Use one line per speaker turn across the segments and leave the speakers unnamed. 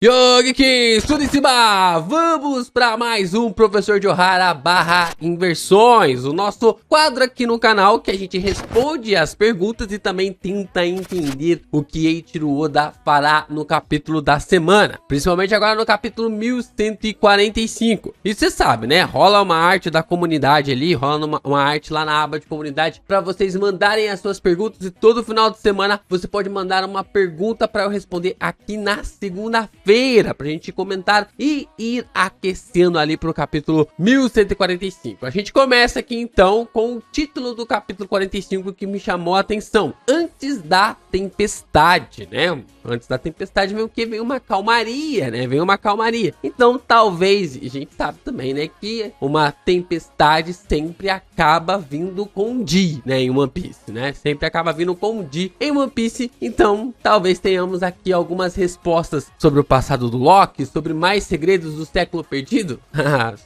Yo, Geeks, tudo em cima! Vamos para mais um Professor Johara barra Inversões, o nosso quadro aqui no canal que a gente responde as perguntas e também tenta entender o que Eiichiro Oda fará no capítulo da semana, principalmente agora no capítulo 1145. E você sabe, né? Rola uma arte da comunidade ali, rola uma arte lá na aba de comunidade para vocês mandarem as suas perguntas e todo final de semana você pode mandar uma pergunta para eu responder aqui na segunda-feira, pra gente comentar e ir aquecendo ali pro capítulo 1145. A gente começa aqui então com o título do capítulo 45 que me chamou a atenção. Antes da tempestade, né? Antes da tempestade vem o que? Vem uma calmaria, né? Vem uma calmaria. Então talvez, a gente sabe também, né? Que uma tempestade sempre acaba vindo com Di, né? Em One Piece, né? Sempre acaba vindo com Di em One Piece. Então talvez tenhamos aqui algumas respostas sobre o passado do Loki, sobre mais segredos do século perdido.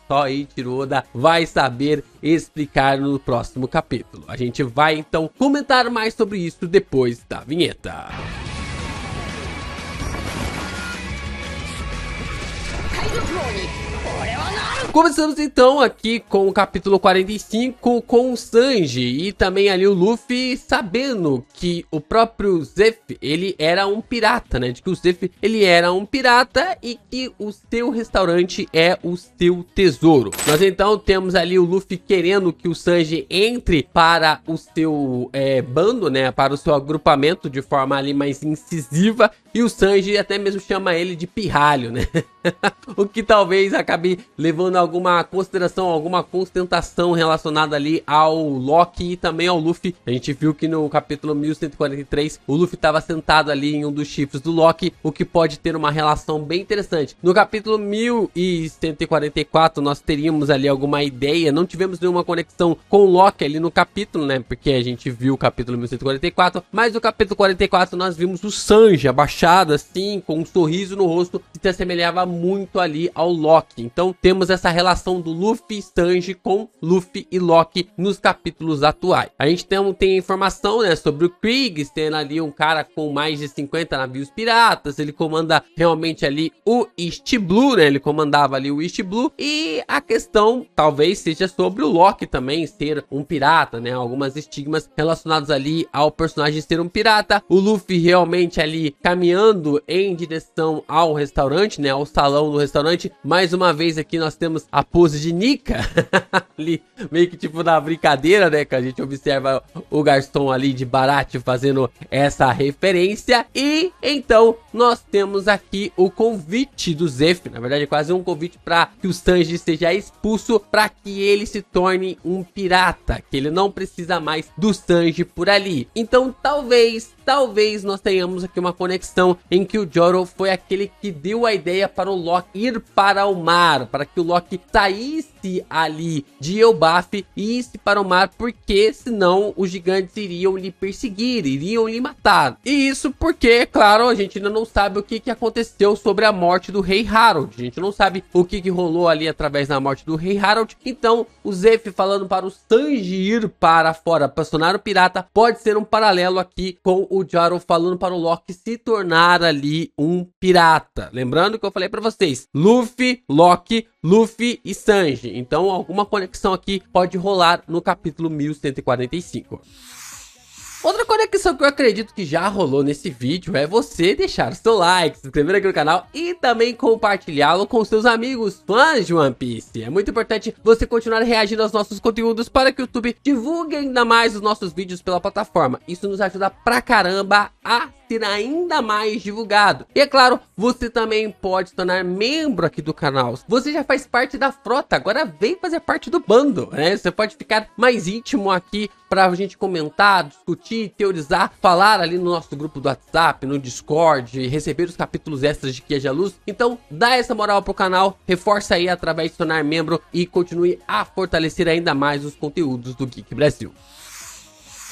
Só Eiichiro Oda vai saber explicar no próximo capítulo. A gente vai então comentar mais sobre isso depois da vinheta. Começamos então aqui com o capítulo 45 com o Sanji e também ali o Luffy sabendo que o próprio Zeff, ele era um pirata, né? De que o Zeff, ele era um pirata e que o seu restaurante é o seu tesouro. Nós então temos ali o Luffy querendo que o Sanji entre para o seu bando, né? Para o seu agrupamento de forma ali mais incisiva. E o Sanji até mesmo chama ele de pirralho, né? O que talvez acabe levando a alguma consideração, alguma constatação relacionada ali ao Loki e também ao Luffy. A gente viu que no capítulo 1143 o Luffy estava sentado ali em um dos chifres do Loki, o que pode ter uma relação bem interessante. No capítulo 1144 nós teríamos ali alguma ideia, não tivemos nenhuma conexão com o Loki ali no capítulo, né? Porque a gente viu o capítulo 1144, mas no capítulo 44 nós vimos o Sanji abaixado assim, com um sorriso no rosto, que se assemelhava muito ali ao Loki. Então temos essa relação do Luffy e Sanji com Luffy e Loki nos capítulos atuais. A gente tem informação, né, sobre o Krieg, tendo ali um cara com mais de 50 navios piratas, ele comanda realmente ali o East Blue, né, ele comandava ali o East Blue, e a questão talvez seja sobre o Loki também ser um pirata, né, algumas estigmas relacionados ali ao personagem ser um pirata, o Luffy realmente ali caminhando em direção ao restaurante, né, ao salão do restaurante. Mais uma vez aqui nós temos a pose de Nika ali, meio que tipo na brincadeira, né, que a gente observa o garçom ali de Baratie fazendo essa referência. E então nós temos aqui o convite do Zeff, na verdade é quase um convite para que o Sanji seja expulso, para que ele se torne um pirata, que ele não precisa mais do Sanji por ali. Então talvez nós tenhamos aqui uma conexão em que o Zoro foi aquele que deu a ideia para o Loki ir para o mar, para que o Loki saísse ali de Elbaf e isse para o mar, porque senão os gigantes iriam lhe perseguir, iriam lhe matar. E isso porque, claro, a gente ainda não sabe o que aconteceu sobre a morte do Rei Harold. A gente não sabe o que rolou ali através da morte do Rei Harold. Então, o Zeff falando para o Sanji ir para fora, para sonar o pirata, pode ser um paralelo aqui com o Zoro falando para o Loki se tornar ali um pirata. Lembrando que eu falei para vocês, Luffy, Loki, Luffy e Sanji. Então alguma conexão aqui pode rolar no capítulo 1145. Outra conexão que eu acredito que já rolou nesse vídeo é você deixar seu like, se inscrever aqui no canal e também compartilhá-lo com seus amigos fãs de One Piece. É muito importante você continuar reagindo aos nossos conteúdos para que o YouTube divulgue ainda mais os nossos vídeos pela plataforma. Isso nos ajuda pra caramba a ser ainda mais divulgado. E é claro, você também pode se tornar membro aqui do canal. Você já faz parte da frota, agora vem fazer parte do bando, né? Você pode ficar mais íntimo aqui para a gente comentar, discutir, teorizar, falar ali no nosso grupo do WhatsApp, no Discord, receber os capítulos extras de Queijo Luz. Então, dá essa moral pro canal, reforça aí através de se tornar membro e continue a fortalecer ainda mais os conteúdos do Geek Brasil.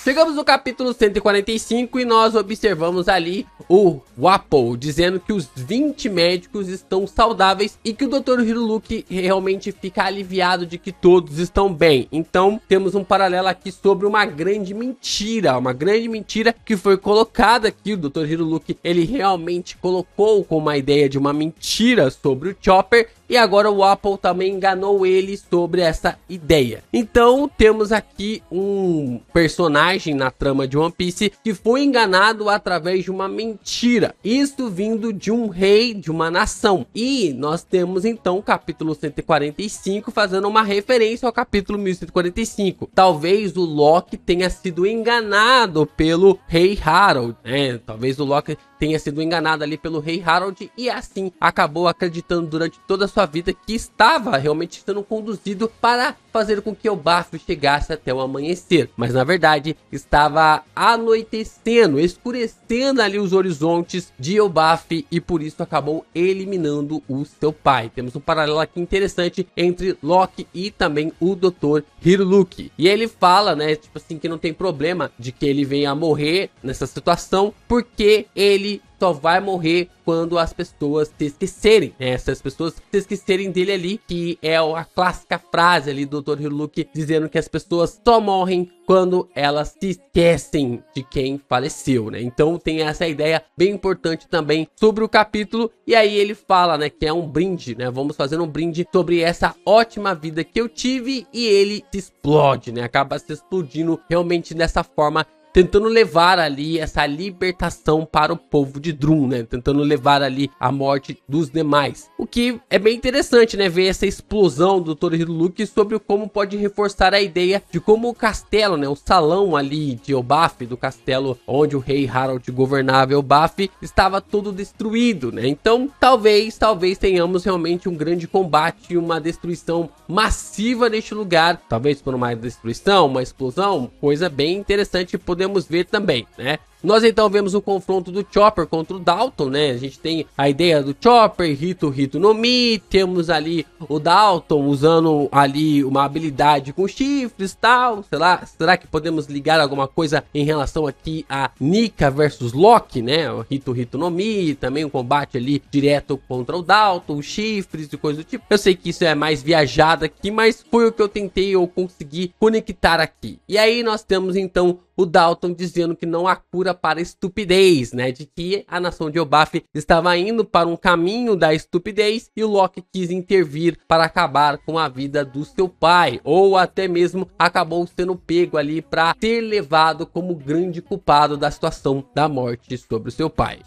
Chegamos no capítulo 145 e nós observamos ali o Wapol dizendo que os 20 médicos estão saudáveis e que o Dr. Hiruluki realmente fica aliviado de que todos estão bem. Então temos um paralelo aqui sobre uma grande mentira que foi colocada aqui. O Dr. Hiruluki, ele realmente colocou com uma ideia de uma mentira sobre o Chopper e agora o Wapol também enganou ele sobre essa ideia. Então temos aqui um personagem na trama de One Piece que foi enganado através de uma mentira, isso vindo de um rei de uma nação. E nós temos então o capítulo 145 fazendo uma referência ao capítulo 1145. Talvez o Loki tenha sido enganado pelo rei Harold, né? Talvez o Loki tenha sido enganado ali pelo rei Harold e assim acabou acreditando durante toda a sua vida que estava realmente sendo conduzido para fazer com que o Elbaf chegasse até o amanhecer, mas na verdade estava anoitecendo, escurecendo ali os horizontes de Elbaf e por isso acabou eliminando o seu pai. Temos um paralelo aqui interessante entre Loki e também o Dr. Hiruluki. E ele fala, né, tipo assim, que não tem problema de que ele venha a morrer nessa situação, porque ele só vai morrer quando as pessoas se esquecerem, né? Se as pessoas se esquecerem dele ali, que é a clássica frase ali do Dr. Hiruluki dizendo que as pessoas só morrem quando elas se esquecem de quem faleceu, né? Então tem essa ideia bem importante também sobre o capítulo. E aí ele fala, né, que é um brinde, né? Vamos fazer um brinde sobre essa ótima vida que eu tive, e ele se explode, né? Acaba se explodindo realmente dessa forma, tentando levar ali essa libertação para o povo de Drum, né? Tentando levar ali a morte dos demais. O que é bem interessante, né? Ver essa explosão do Dr. Hiruluki sobre como pode reforçar a ideia de como o castelo, né? O salão ali de Elbaf, do castelo onde o rei Harold governava Elbaf, estava todo destruído, né? Então, talvez tenhamos realmente um grande combate, uma destruição massiva neste lugar. Talvez por uma destruição, uma explosão, coisa bem interessante podemos ver também, né? Nós então vemos o confronto do Chopper contra o Dalton, né? A gente tem a ideia do Chopper, Hito no Mi, temos ali o Dalton usando ali uma habilidade com chifres e tal, sei lá, será que podemos ligar alguma coisa em relação aqui a Nika versus Loki, né? O Hito no Mi, também um combate ali direto contra o Dalton, os chifres e coisa do tipo. Eu sei que isso é mais viajado aqui, mas foi o que eu tentei ou consegui conectar aqui. E aí nós temos então o Dalton dizendo que não há cura para estupidez, né? De que a nação de Elbaf estava indo para um caminho da estupidez e o Loki quis intervir para acabar com a vida do seu pai, ou até mesmo acabou sendo pego ali para ser levado como grande culpado da situação da morte sobre o seu pai.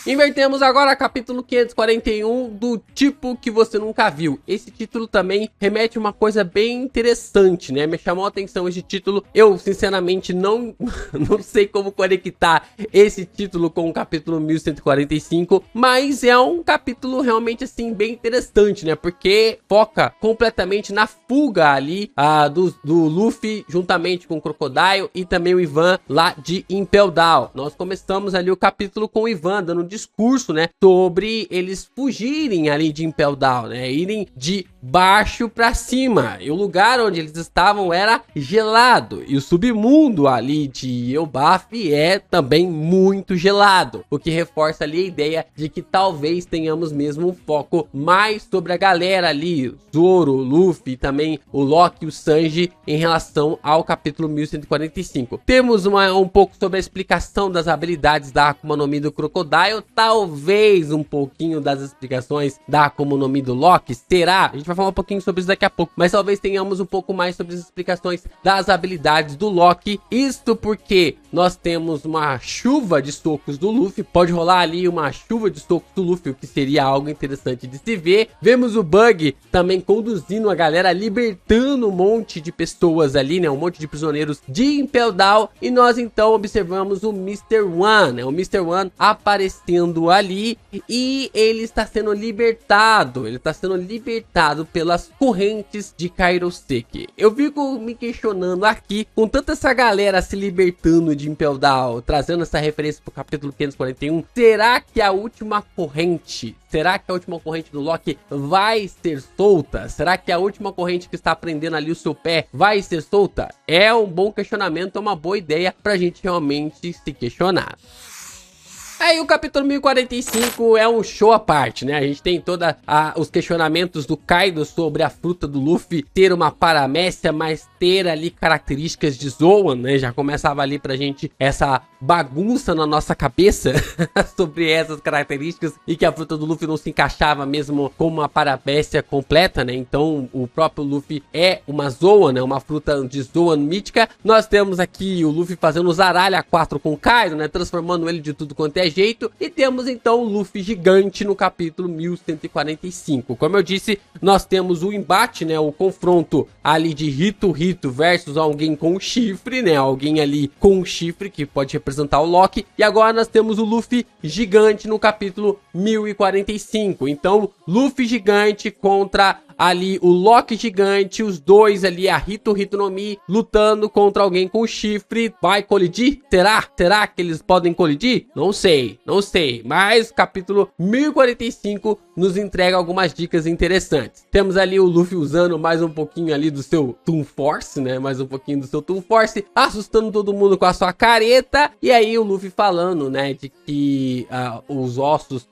Invertemos agora capítulo 541 do tipo que você nunca viu. Esse título também remete a uma coisa bem interessante, né? Me chamou a atenção esse título. Eu, sinceramente, não sei como conectar esse título com o capítulo 1145, mas é um capítulo realmente, assim, bem interessante, né? Porque foca completamente na fuga ali do Luffy, juntamente com o Crocodile e também o Ivan lá de Impel Down. Nós começamos ali o capítulo com o Ivan dando discurso, né, sobre eles fugirem ali de Impel Down, né, irem de baixo para cima. E o lugar onde eles estavam era gelado e o submundo ali de Elbaf é também muito gelado, o que reforça ali a ideia de que talvez tenhamos mesmo um foco mais sobre a galera ali, Zoro, Luffy, também o Loki e o Sanji em relação ao capítulo 1145. Temos um pouco sobre a explicação das habilidades da Akuma no Mi do Crocodile, talvez um pouquinho das explicações da Akuma no Mi do Loki, será? A gente vai falar um pouquinho sobre isso daqui a pouco, mas talvez tenhamos um pouco mais sobre as explicações das habilidades do Loki, isto porque nós temos uma chuva de socos do Luffy, pode rolar ali uma chuva de socos do Luffy, o que seria algo interessante de se ver. Vemos o Bug também conduzindo a galera, libertando um monte de pessoas ali, né, um monte de prisioneiros de Impel Down, e nós então observamos o Mr. One, né, o Mr. One aparecendo ali, e ele está sendo libertado dominado pelas correntes de Kairoseki. Eu fico me questionando aqui, com tanta essa galera se libertando de Impel Down, trazendo essa referência pro capítulo 541, será que a última corrente do Loki vai ser solta? Será que a última corrente que está prendendo ali o seu pé vai ser solta? É um bom questionamento, é uma boa ideia pra gente realmente se questionar. Aí o capítulo 1045 é um show à parte, né? A gente tem todos os questionamentos do Kaido sobre a fruta do Luffy ter uma paramécia, mas ter ali características de Zoan, né? Já começava ali pra gente essa bagunça na nossa cabeça sobre essas características e que a fruta do Luffy não se encaixava mesmo como uma paramécia completa, né? Então o próprio Luffy é uma Zoan, né? Uma fruta de Zoan mítica. Nós temos aqui o Luffy fazendo o Zaralha 4 com o Kaido, né? Transformando ele de tudo quanto é jeito, e temos então o Luffy gigante no capítulo 1145. Como eu disse, nós temos o embate, né, o confronto ali de Hito versus alguém com chifre, né, alguém ali com um chifre que pode representar o Loki, e agora nós temos o Luffy gigante no capítulo 1045. Então, Luffy gigante contra ali o Loki gigante, os dois ali, a Hito no Mi, lutando contra alguém com chifre. Vai colidir? Será que eles podem colidir? Não sei, mas o capítulo 1045 nos entrega algumas dicas interessantes. Temos ali o Luffy usando mais um pouquinho ali do seu Toon Force, né, assustando todo mundo com a sua careta, e aí o Luffy falando, né, de que os ossos,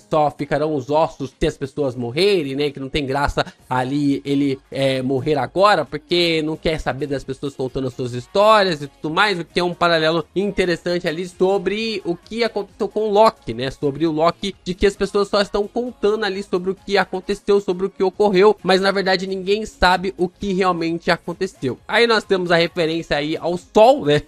só ficarão os ossos se as pessoas morrerem, né, que não tem graça ali ele morrer agora, porque não quer saber das pessoas contando as suas histórias e tudo mais, o que é um paralelo interessante ali sobre o que aconteceu com o Loki, né, sobre o Loki, de que as pessoas só estão contando ali sobre o que aconteceu, sobre o que ocorreu, mas na verdade ninguém sabe o que realmente aconteceu. Aí nós temos a referência aí ao sol, né,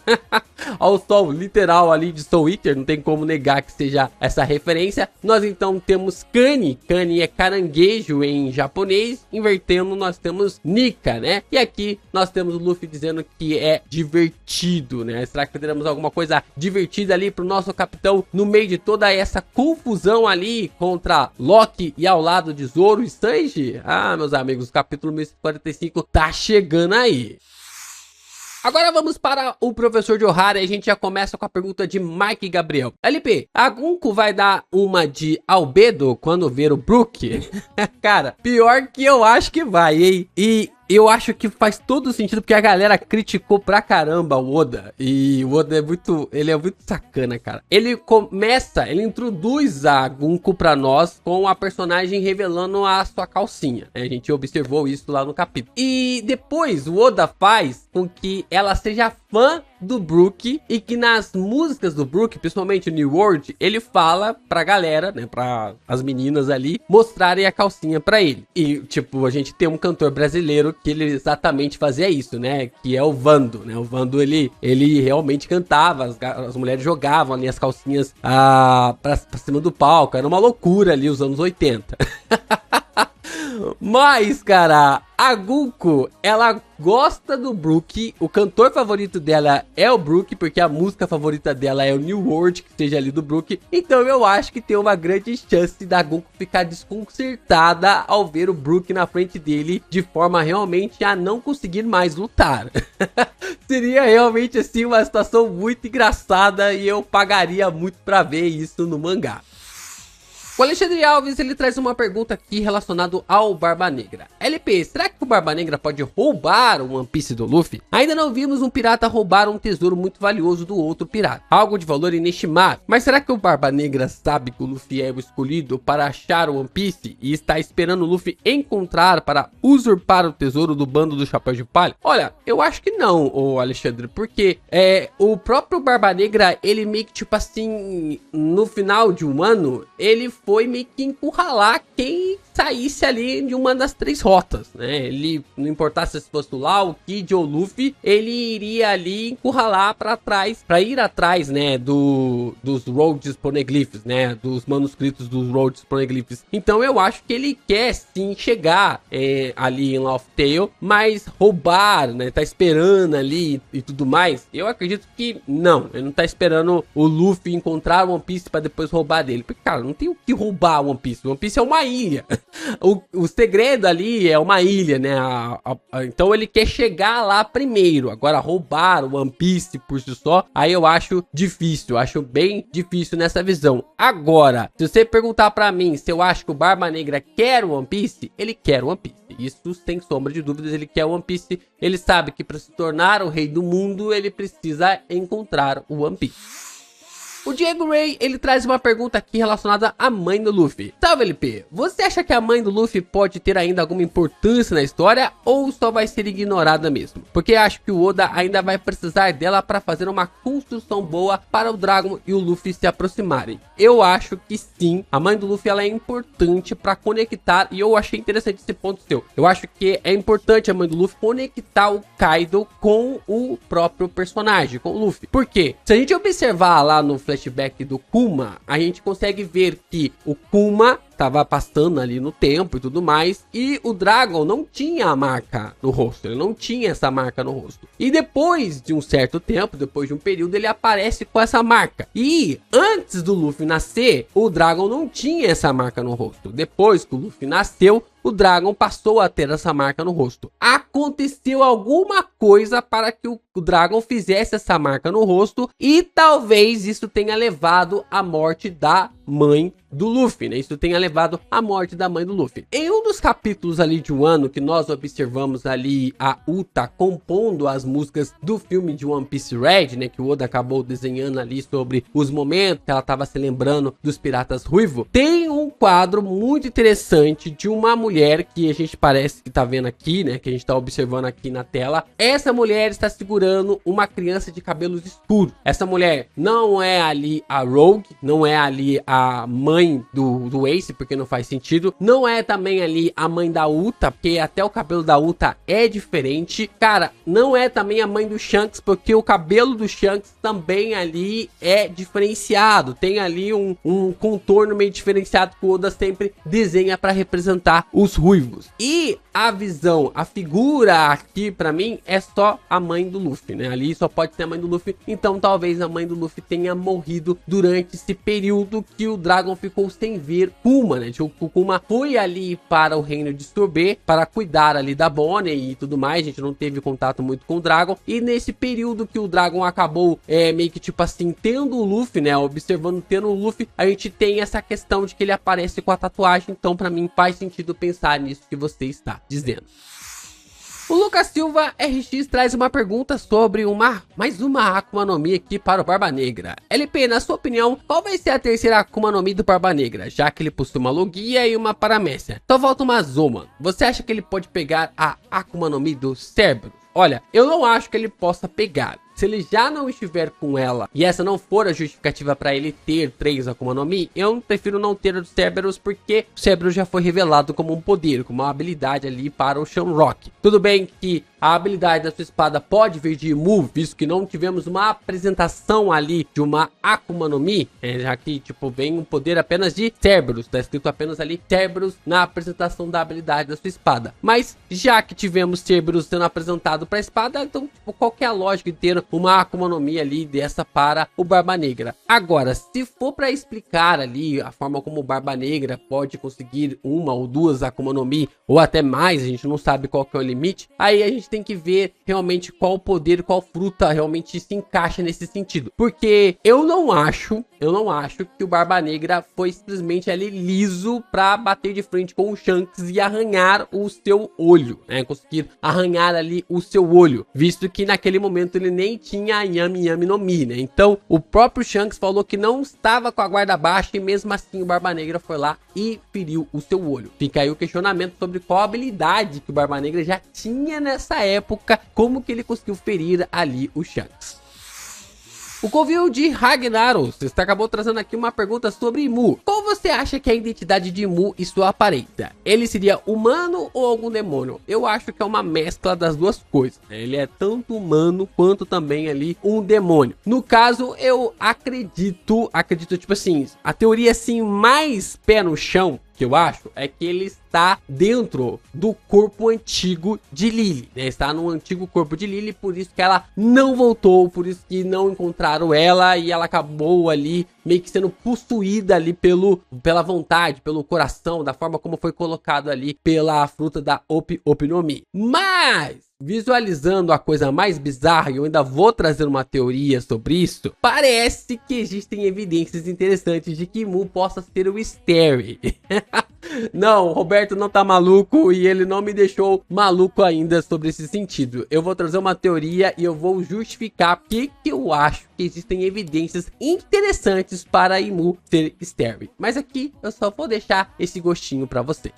ao sol literal ali de Soul Eater, não tem como negar que seja essa referência. Nós então temos Kani é caranguejo em japonês, invertendo nós temos Nika, né? E aqui nós temos o Luffy dizendo que é divertido, né? Será que teremos alguma coisa divertida ali pro nosso capitão no meio de toda essa confusão ali contra Loki e ao lado de Zoro e Sanji? Ah, meus amigos, o capítulo 1045 tá chegando aí. Agora vamos para o professor de Ohara e a gente já começa com a pergunta de Mike Gabriel. LP, a Gunko vai dar uma de Albedo quando ver o Brook? Cara, pior que eu acho que vai, hein? E eu acho que faz todo sentido, porque a galera criticou pra caramba o Oda. E o Oda ele é muito sacana, cara. Ele introduz a Gunko pra nós com a personagem revelando a sua calcinha, né? A gente observou isso lá no capítulo. E depois o Oda faz com que ela seja fã do Brook e que nas músicas do Brook, principalmente o New World, ele fala pra galera, né, pra as meninas ali, mostrarem a calcinha pra ele. E, tipo, a gente tem um cantor brasileiro que ele exatamente fazia isso, né, que é o Vando, né, o Vando, ele realmente cantava, as mulheres jogavam ali as calcinhas pra cima do palco, era uma loucura ali os anos 80. Mas, cara, a Gunko, ela gosta do Brook, o cantor favorito dela é o Brook, porque a música favorita dela é o New World, que seja ali do Brook. Então eu acho que tem uma grande chance da Gunko ficar desconcertada ao ver o Brook na frente dele, de forma realmente a não conseguir mais lutar. Seria realmente assim uma situação muito engraçada e eu pagaria muito pra ver isso no mangá. O Alexandre Alves, ele traz uma pergunta aqui relacionada ao Barba Negra. LP, será que o Barba Negra pode roubar o One Piece do Luffy? Ainda não vimos um pirata roubar um tesouro muito valioso do outro pirata, algo de valor inestimável. Mas será que o Barba Negra sabe que o Luffy é o escolhido para achar o One Piece e está esperando o Luffy encontrar para usurpar o tesouro do bando do Chapéu de Palha? Olha, eu acho que não, ô Alexandre, porque o próprio Barba Negra, ele meio que tipo assim, no final de um ano, ele foi meio que encurralar quem saísse ali de uma das três rotas, né? Ele, não importasse se fosse o Lau, o Kid ou o Luffy, ele iria ali encurralar para ir atrás, né, dos Rhodes Poneglyphs, né, dos manuscritos dos Rhodes Poneglyphs. Então eu acho que ele quer sim chegar ali em Laugh Tale, mas roubar, né, tá esperando ali e tudo mais. Eu acredito que não, ele não tá esperando o Luffy encontrar o One Piece para depois roubar dele, porque cara, não tem o que roubar o One Piece. O One Piece é uma ilha. O segredo ali é uma ilha, né? Então ele quer chegar lá primeiro. Agora, roubar o One Piece por si só, aí eu acho difícil. Acho bem difícil nessa visão. Agora, se você perguntar pra mim se eu acho que o Barba Negra quer o One Piece, ele quer o One Piece. Isso sem sombra de dúvidas, ele quer o One Piece. Ele sabe que para se tornar o rei do mundo, ele precisa encontrar o One Piece. O Diego Ray, ele traz uma pergunta aqui relacionada à mãe do Luffy. Salve, LP! Você acha que a mãe do Luffy pode ter ainda alguma importância na história ou só vai ser ignorada mesmo? Porque acho que o Oda ainda vai precisar dela para fazer uma construção boa para o Dragon e o Luffy se aproximarem. Eu acho que sim, a mãe do Luffy ela é importante para conectar, e eu achei interessante esse ponto seu. Eu acho que é importante a mãe do Luffy conectar o Kaido com o próprio personagem, com o Luffy. Por quê? Se a gente observar lá no flashback do Kuma, a gente consegue ver que o Kuma tava passando ali no tempo e tudo mais, e o Dragon não tinha a marca no rosto, ele não tinha essa marca no rosto. E depois de um certo tempo, depois de um período, ele aparece com essa marca. E antes do Luffy nascer, o Dragon não tinha essa marca no rosto. Depois que o Luffy nasceu, o Dragon passou a ter essa marca no rosto. Aconteceu alguma coisa para que o Dragon fizesse essa marca no rosto, e talvez isso tenha levado à morte da mãe do Luffy, né? Isso tenha levado à morte da mãe do Luffy. Em um dos capítulos ali de Wano, que nós observamos ali a Uta compondo as músicas do filme de One Piece Red, né? Que o Oda acabou desenhando ali sobre os momentos que ela estava se lembrando dos piratas ruivos. Tem um quadro muito interessante de uma mulher que a gente parece que tá vendo aqui, né? Que a gente tá observando aqui na tela. Essa mulher está segurando uma criança de cabelos escuros. Essa mulher não é ali a Rogue, não é ali a mãe do Ace, porque não faz sentido. Não é também ali a mãe da Uta, porque até o cabelo da Uta é diferente. Cara, não é também a mãe do Shanks, porque o cabelo do Shanks também ali é diferenciado. Tem ali um contorno meio diferenciado que o Oda sempre desenha para representar os ruivos. E a visão, a figura aqui pra mim é só a mãe do Luffy, né? Ali só pode ser a mãe do Luffy. Então talvez a mãe do Luffy tenha morrido durante esse período que o Dragon ficou sem ver Kuma, né? O Kuma foi ali para o reino de Sorbet para cuidar ali da Bonnie e tudo mais. A gente não teve contato muito com o Dragon. E nesse período que o Dragon acabou meio que tipo assim, tendo o Luffy, né? Observando tendo o Luffy, a gente tem essa questão de que ele aparece com a tatuagem. Então pra mim faz sentido pensar nisso que você está dizendo. O Lucas Silva RX traz uma pergunta sobre mais uma Akuma no Mi aqui para o Barba Negra. LP, na sua opinião, qual vai ser a terceira Akuma no Mi do Barba Negra? Já que ele possui uma Logia e uma Paramécia. Só falta uma Zoma. Você acha que ele pode pegar a Akuma no Mi do Cerberus? Olha, eu não acho que ele possa pegar. Se ele já não estiver com ela e essa não for a justificativa para ele ter 3 Akuma no Mi, eu prefiro não ter o Cerberus, porque o Cerberus já foi revelado como um poder, como uma habilidade ali para o Shamrock. Tudo bem que a habilidade da sua espada pode vir de Mu, visto que não tivemos uma apresentação ali de uma Akuma no Mi, já que tipo vem um poder apenas de Cerberus, tá escrito apenas ali Cerberus na apresentação da habilidade da sua espada. Mas já que tivemos Cerberus sendo apresentado para a espada, então tipo, qual que é a lógica de ter uma Akuma no Mi ali dessa para o Barba Negra? Agora, se for para explicar ali a forma como o Barba Negra pode conseguir 1 ou 2 Akuma no Mi, ou até mais, a gente não sabe qual que é o limite, aí a gente tem que ver realmente qual poder, qual fruta realmente se encaixa nesse sentido. Porque eu não acho que o Barba Negra foi simplesmente ali liso para bater de frente com o Shanks e arranhar o seu olho, né? Conseguir arranhar ali o seu olho, visto que naquele momento ele nem tinha a Yami Yami no Mi, né? Então o próprio Shanks falou que não estava com a guarda baixa e mesmo assim o Barba Negra foi lá e feriu o seu olho. Fica aí o questionamento sobre qual habilidade que o Barba Negra já tinha nessa época, como que ele conseguiu ferir ali o Shanks. O Covil de Ragnaros acabou trazendo aqui uma pergunta sobre Mu. Qual você acha que é a identidade de Mu e sua aparência? Ele seria humano ou algum demônio? Eu acho que é uma mescla das duas coisas, né? Ele é tanto humano quanto também ali um demônio. No caso, eu acredito tipo assim, a teoria assim mais pé no chão que eu acho é que ele está dentro do corpo antigo de Lily, né? Está no antigo corpo de Lily, por isso que ela não voltou, por isso que não encontraram ela e ela acabou ali meio que sendo possuída ali pela vontade, pelo coração, da forma como foi colocado ali pela fruta da Opi Opi no Mi. Mas visualizando a coisa mais bizarra, e eu ainda vou trazer uma teoria sobre isso, parece que existem evidências interessantes de que Imu possa ser o Starry. Não, o Roberto não tá maluco e ele não me deixou maluco ainda sobre esse sentido. Eu vou trazer uma teoria e eu vou justificar porque que eu acho que existem evidências interessantes para Imu ser Starry. Mas aqui eu só vou deixar esse gostinho pra você.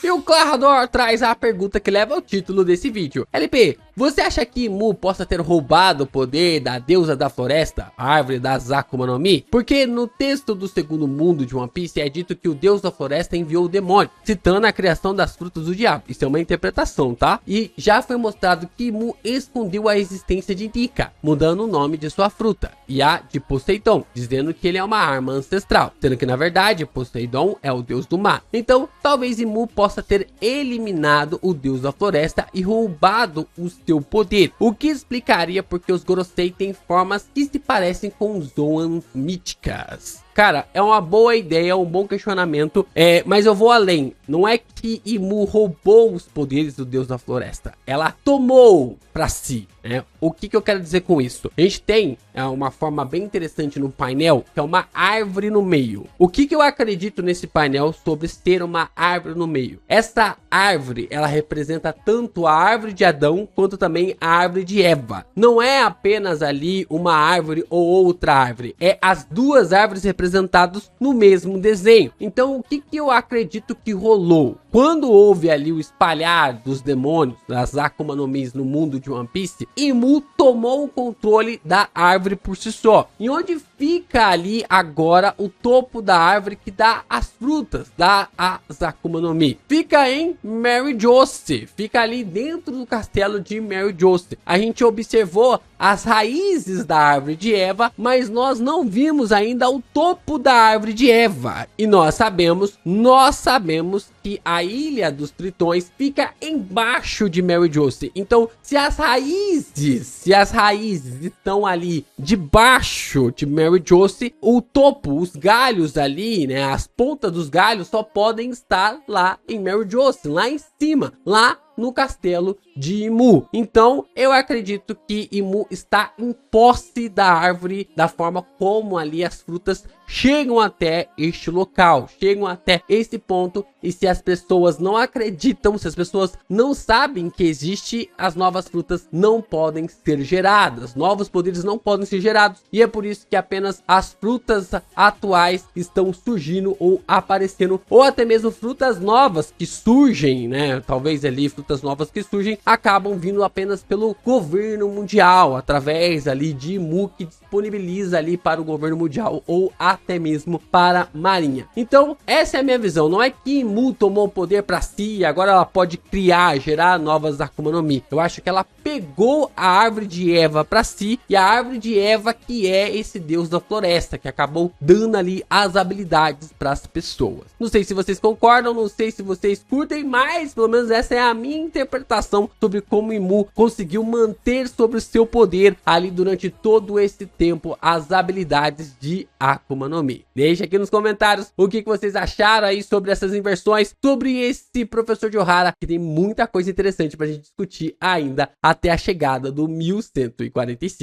E o Clarador traz a pergunta que leva ao título desse vídeo. LP, você acha que Imu possa ter roubado o poder da deusa da floresta, a árvore das Akuma no Mi? Porque no texto do segundo mundo de One Piece é dito que o deus da floresta enviou o demônio, citando a criação das frutas do diabo. Isso é uma interpretação, tá? E já foi mostrado que Imu escondeu a existência de Nika, mudando o nome de sua fruta, e a de Poseidon, dizendo que ele é uma arma ancestral, sendo que na verdade Poseidon é o deus do mar. Então talvez Imu possa ter eliminado o deus da floresta e roubado o seu poder, o que explicaria porque os Gorosei têm formas que se parecem com Zoans míticas. Cara, é uma boa ideia, um bom questionamento, mas eu vou além. Não é que Imu roubou os poderes do deus da floresta, ela tomou pra si, né? O que eu quero dizer com isso? A gente tem uma forma bem interessante no painel, que é uma árvore no meio. O que eu acredito nesse painel sobre ter uma árvore no meio? Essa árvore, ela representa tanto a árvore de Adão, quanto também a árvore de Eva. Não é apenas ali uma árvore ou outra árvore, é as duas árvores representadas no mesmo desenho. Então o que eu acredito que rolou? Quando houve ali o espalhar dos demônios, das Akuma no Mi no mundo de One Piece, Imu tomou o controle da árvore por si só. E onde fica ali agora o topo da árvore que dá as frutas, dá as Akuma no Mi? Fica em Mary Geoise, fica ali dentro do castelo de Mary Geoise. A gente observou as raízes da árvore de Eva, mas nós não vimos ainda o topo da árvore de Eva. E nós sabemos que a Ilha dos Tritões fica embaixo de Mary Geoise. Então, se as raízes estão ali debaixo de Mary Geoise, o topo, os galhos ali, né, as pontas dos galhos só podem estar lá em Mary Geoise, lá em cima, lá no castelo de Imu. Então eu acredito que Imu está em posse da árvore, da forma como ali as frutas chegam até este local, chegam até esse ponto. E se as pessoas não acreditam, se as pessoas não sabem que existe, as novas frutas não podem ser geradas, novos poderes não podem ser gerados, e é por isso que apenas as frutas atuais estão surgindo ou aparecendo, ou até mesmo frutas novas que surgem, né, talvez ali frutas novas que surgem, acabam vindo apenas pelo governo mundial, através ali de Imu, que disponibiliza ali para o governo mundial, ou até mesmo para a marinha. Então essa é a minha visão. Não é que Imu tomou o poder para si e agora ela pode criar, gerar novas Akuma no Mi. Eu acho que ela pegou a árvore de Eva para si, e a árvore de Eva que é esse deus da floresta, que acabou dando ali as habilidades para as pessoas. Não sei se vocês concordam, não sei se vocês curtem, mas pelo menos essa é a minha interpretação sobre como Imu conseguiu manter sobre o seu poder ali durante todo esse tempo as habilidades de Akuma no Mi. Deixa aqui nos comentários o que vocês acharam aí sobre essas inversões, sobre esse professor de Ohara, que tem muita coisa interessante pra gente discutir ainda até a chegada do 1145.